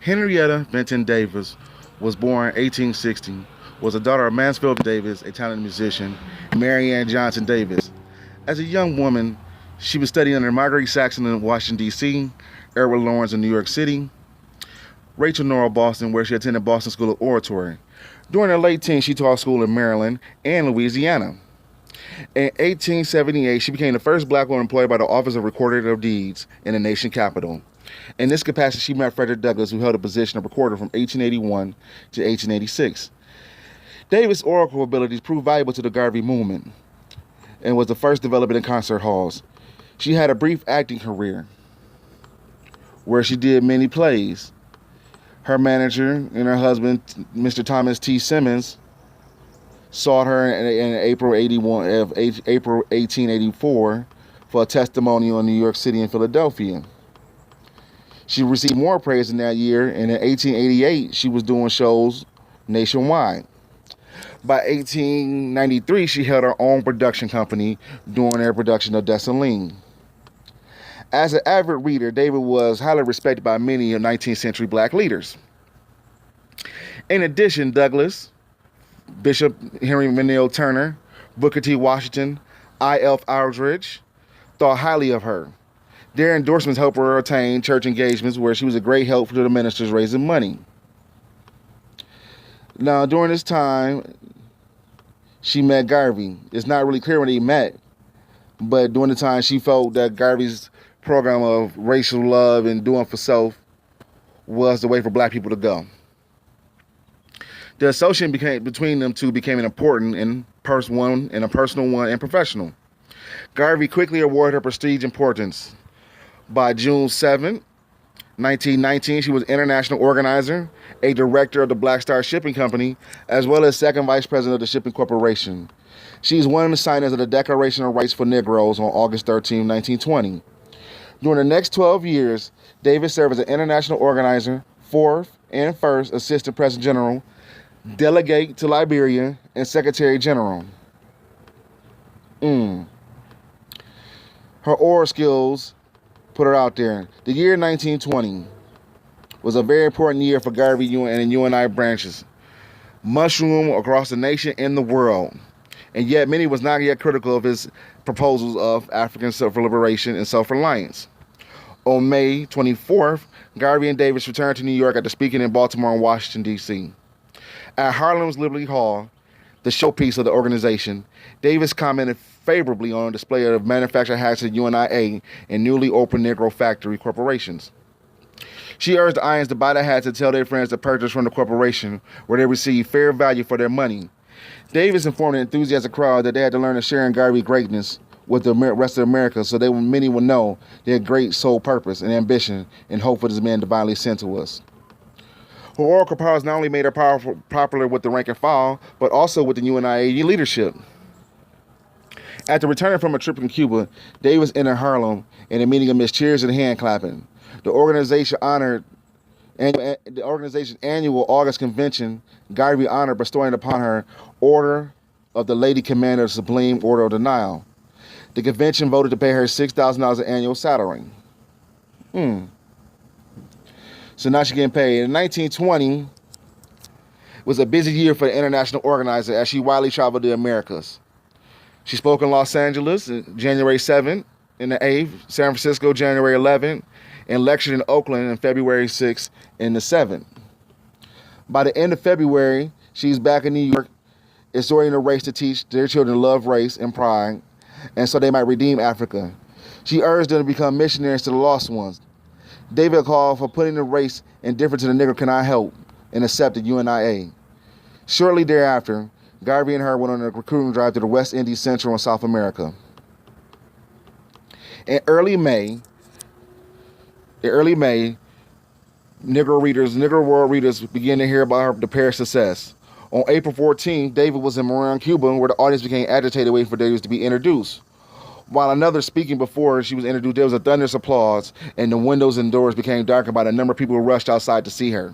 Henrietta Vinton Davis was born in 1860, was the daughter of Mansfield Davis, a talented musician, and Mary Ann Johnson Davis. As a young woman, she was studying under Marguerite Saxon in Washington, D.C., Edward Lawrence in New York City, Rachel Norrell Boston, where she attended Boston School of Oratory. During her late teens, she taught school in Maryland and Louisiana. In 1878, she became the first black woman employed by the Office of Recorder of Deeds in the nation capital. In this capacity, she met Frederick Douglass, who held the position of recorder from 1881 to 1886. Davis' oracle abilities proved valuable to the Garvey movement and was the first development in concert halls. She had a brief acting career where she did many plays. Her manager and her husband, Mr. Thomas T. Simmons, sought her in April 1884 for a testimonial in New York City and Philadelphia. She received more praise in that year, and in 1888, she was doing shows nationwide. By 1893, she held her own production company, doing her production of Dessalines. As an avid reader, David was highly respected by many 19th century black leaders. In addition, Douglass, Bishop Henry Maniel Turner, Booker T. Washington, I.F. Aldrich thought highly of her. Their endorsements helped her attain church engagements where she was a great help to the ministers raising money. Now, during this time, she met Garvey. It's not really clear when they met, but during the time she felt that Garvey's program of racial love and doing for self was the way for black people to go. The association between them two became an important and personal one and professional. Garvey quickly awarded her prestige importance. By June 7, 1919, she was international organizer, a director of the Black Star Shipping Company, as well as second vice president of the Shipping Corporation. She is one of the signers of the Declaration of Rights for Negroes on August 13, 1920. During the next 12 years, Davis served as an international organizer, fourth and first assistant president general, delegate to Liberia, and secretary general. Her oral skills put her out there. The year 1920 was a very important year for Garvey and the UNI branches. Mushroom across the nation and the world. And yet many was not yet critical of his proposals of African self-liberation and self-reliance. On May 24th, Garvey and Davis returned to New York after speaking in Baltimore and Washington, D.C. At Harlem's Liberty Hall, the showpiece of the organization, Davis commented favorably on a display of manufactured hats at U.N.I.A. and newly opened Negro factory corporations. She urged the Ions to buy the hats and tell their friends to purchase from the corporation where they receive fair value for their money. Davis informed the enthusiastic crowd that they had to learn to share in Garvey's greatness with the rest of America so many would know their great sole purpose and ambition and hope for this man divinely sent to us. Her oracle powers not only made her popular with the rank and file, but also with the UNIA leadership. After returning from a trip in Cuba, Davis entered Harlem in a meeting amidst cheers and hand clapping. The organization's annual August convention, Garvey honored bestowing upon her Order of the Lady Commander of the Sublime Order of the Nile. The convention voted to pay her $6,000 annual salary. So now she's getting paid. In 1920, was a busy year for the international organizer as she widely traveled the Americas. She spoke in Los Angeles January 7th and the 8th, San Francisco January 11th, and lectured in Oakland on February 6th and the 7th. By the end of February, she's back in New York, exhorting the race to teach their children love, race, and pride, and so they might redeem Africa. She urged them to become missionaries to the lost ones. David called for putting the race indifferent to the Negro cannot help and accepted UNIA. Shortly thereafter, Garvey and her went on a recruiting drive to the West Indies, Central, and South America. In early May, Negro world readers began to hear about the pair's success. On April 14th, David was in Moran, Cuba, where the audience became agitated waiting for Davis to be introduced. While another speaking before she was introduced, there was a thunderous applause, and the windows and doors became darkened by the number of people who rushed outside to see her.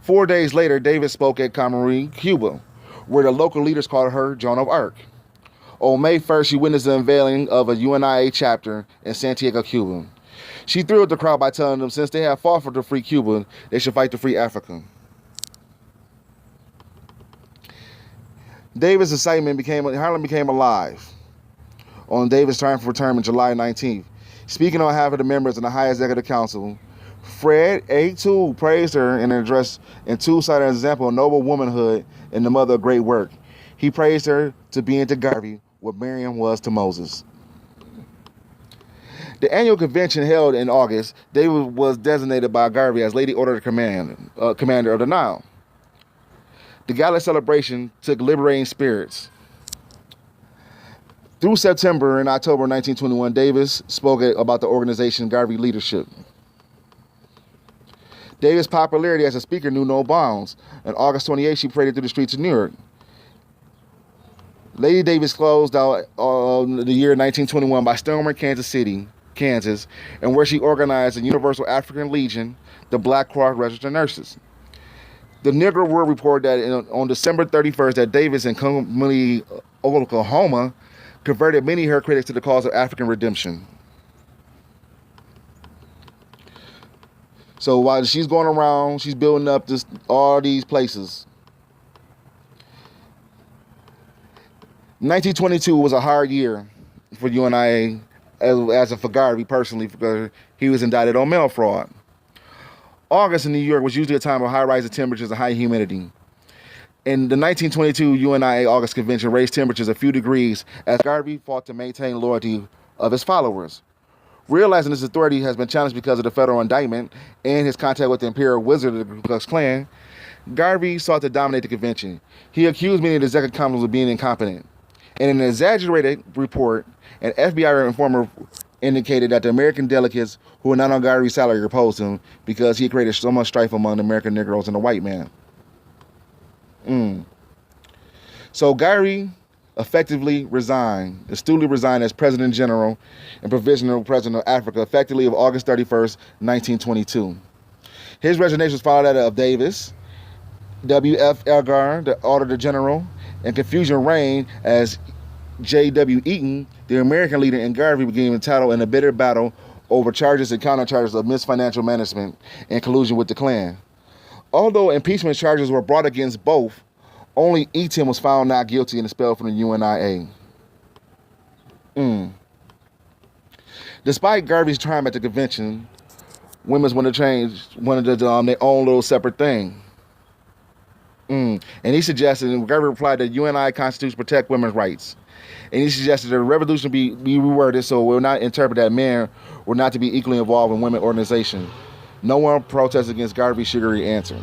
4 days later, Davis spoke at Camarin, Cuba, where the local leaders called her Joan of Arc. On May 1st, she witnessed the unveiling of a UNIA chapter in Santiago, Cuba. She thrilled the crowd by telling them since they had fought for to free Cuba, they should fight to free Africa. Davis' excitement Harlem became alive on Davis' time for retirement July 19th. Speaking on behalf of the members of the High Executive Council, Fred A. Toole praised her in an address and Toole cited an example of noble womanhood and the mother of great work. He praised her to being to Garvey what Miriam was to Moses. The annual convention held in August, Davis was designated by Garvey as Lady Order Commander of the Nile. The gala celebration took liberating spirits. Through September and October 1921, Davis spoke about the organization Garvey leadership. Davis' popularity as a speaker knew no bounds. On August 28, she paraded through the streets of New York. Lady Davis closed out the year 1921 by storming Kansas City, Kansas, and where she organized the Universal African Legion, the Black Cross Registered Nurses. The Negro World reported that on December 31st that Davis in Cumberland, Oklahoma, converted many of her critics to the cause of African redemption. So while she's going around, she's building up all these places. 1922 was a hard year for UNIA, as for Garvey personally, because he was indicted on mail fraud. August in New York was usually a time of high rising temperatures and high humidity. In the 1922 UNIA August Convention raised temperatures a few degrees as Garvey fought to maintain loyalty of his followers. Realizing his authority has been challenged because of the federal indictment and his contact with the Imperial Wizard of the Ku Klux Klan, Garvey sought to dominate the convention. He accused many of the executive councils of being incompetent. In an exaggerated report, an FBI informer indicated that the American delegates who were not on Garvey's salary opposed him because he created so much strife among the American Negroes and the white man. So Garvey effectively resigned, astutely resigned as President General and Provisional President of Africa, effectively of August 31st, 1922. His resignation was followed that of Davis, W.F. Elgar, the Auditor General, and confusion reigned as J.W. Eaton, the American leader, and Garvey began entitled in a bitter battle over charges and countercharges of misfinancial management and collusion with the Klan. Although impeachment charges were brought against both, only Eaton was found not guilty and expelled from the U.N.I.A. Despite Garvey's triumph at the convention, women wanted to their own little separate thing. And he suggested, and Garvey replied that UNI Constitution protect women's rights. And he suggested that the revolution be reworded so it will not interpret that men were not to be equally involved in women organization. No one protested against Garvey's sugary answer.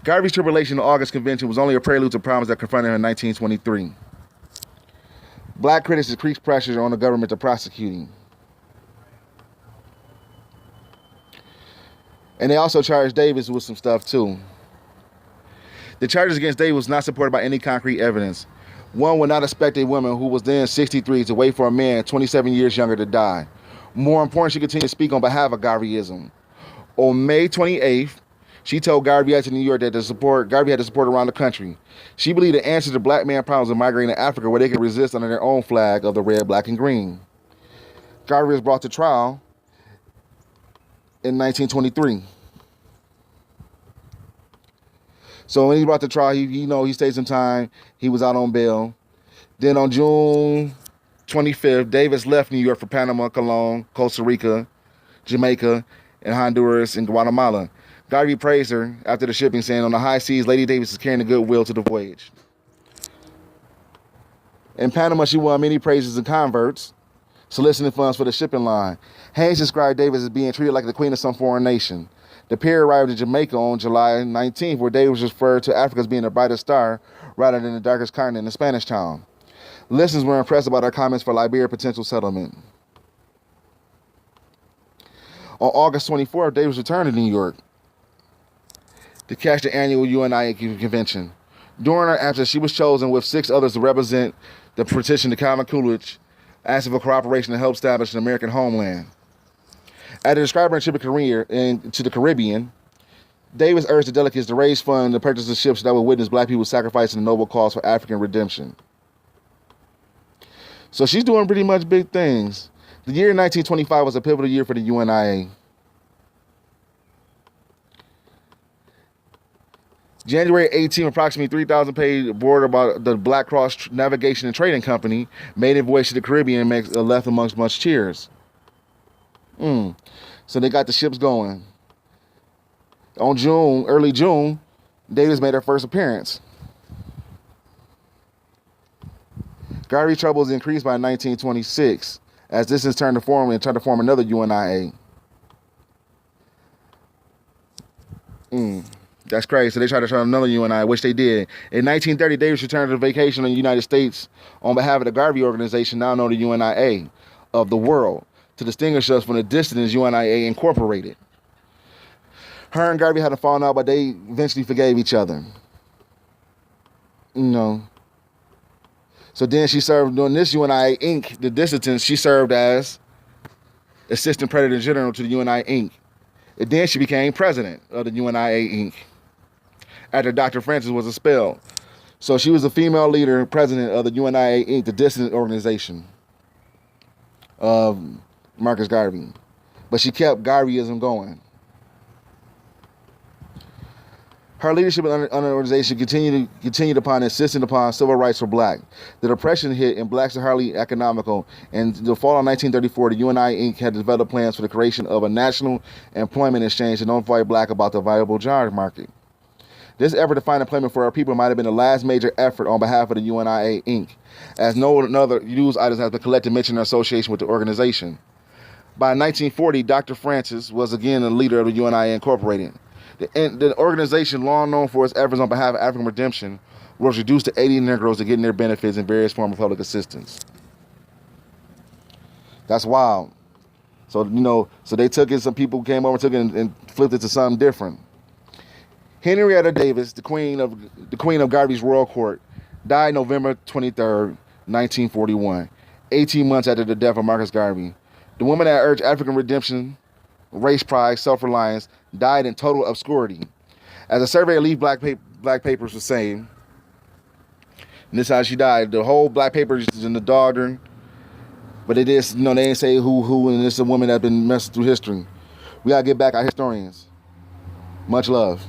Garvey's tribulation in the August Convention was only a prelude to problems that confronted him in 1923. Black critics increased pressure on the government to prosecute him. And they also charged Davis with some stuff too. The charges against Davis was not supported by any concrete evidence. One would not expect a woman who was then 63 to wait for a man 27 years younger to die. More important, she continued to speak on behalf of Garveyism. On May 28th, she told Garvey at New York that Garvey had to support around the country. She believed the answer to black man problems of migrating to Africa where they could resist under their own flag of the red, black, and green. Garvey was brought to trial in 1923. So when he brought to trial, he stayed some time. He was out on bail. Then on June 25th, Davis left New York for Panama, Cologne, Costa Rica, Jamaica, and Honduras and Guatemala. Garvey praised her after the shipping, saying, "On the high seas, Lady Davis is carrying the goodwill to the voyage." In Panama, she won many praises and converts, soliciting funds for the shipping line. Haynes described Davis as being treated like the queen of some foreign nation. The pair arrived in Jamaica on July 19th, where Davis referred to Africa as being the brightest star rather than the darkest continent in the Spanish town. Listeners were impressed about her comments for Liberia's potential settlement. On August 24th, Davis returned to New York to catch the annual UNIA convention. During her absence, she was chosen with 6 others to represent the petition to Calvin Coolidge, asking for cooperation to help establish an American homeland. After describing her trip to the Caribbean, Davis urged the delegates to raise funds to purchase the ships that would witness black people sacrificing the noble cause for African redemption. So she's doing pretty much big things. The year 1925 was a pivotal year for the UNIA. January 18, approximately 3,000 paid board about the Black Cross Navigation and Trading Company made a voyage to the Caribbean and left amongst much cheers. So they got the ships going. On early June, Davis made her first appearance. Garvey troubles increased by 1926 as dissidents turned to form another UNIA. That's crazy. So they tried to start another UNI, which they did. In 1930, Davis returned to vacation in the United States on behalf of the Garvey organization, now known as UNIA of the world, to distinguish us from the dissidents UNIA Incorporated. Her and Garvey had a falling out, but they eventually forgave each other. So then she served during this UNIA Inc., the dissidents, she served as Assistant President General to the UNIA Inc. And then she became president of the UNIA Inc. after Dr. Francis was expelled. So she was a female leader, president of the UNIA Inc., the dissident organization of Marcus Garvey. But she kept Garveyism going. Her leadership under the organization continued upon insisting upon civil rights for black. The depression hit and blacks are hardly economical. And in the fall of 1934, the UNIA Inc. had developed plans for the creation of a national employment exchange to notify black about the viable job market. This effort to find employment for our people might have been the last major effort on behalf of the UNIA Inc., as no other news items have been collected mentioning their association with the organization. By 1940, Dr. Francis was again the leader of the UNIA Incorporated. The organization, long known for its efforts on behalf of African redemption, was reduced to 80 Negroes to getting their benefits and various forms of public assistance. That's wild. So, so they took it, some people came over, took it and flipped it to something different. Henrietta Davis, the queen of Garvey's royal court, died November 23rd, 1941, 18 months after the death of Marcus Garvey. The woman that urged African redemption, race pride, self-reliance, died in total obscurity. As a survey of Leaf black papers was saying, and this is how she died. The whole black papers is in the doctrine, but it is, they didn't say who, and it's a woman that's been messed through history. We gotta get back our historians. Much love.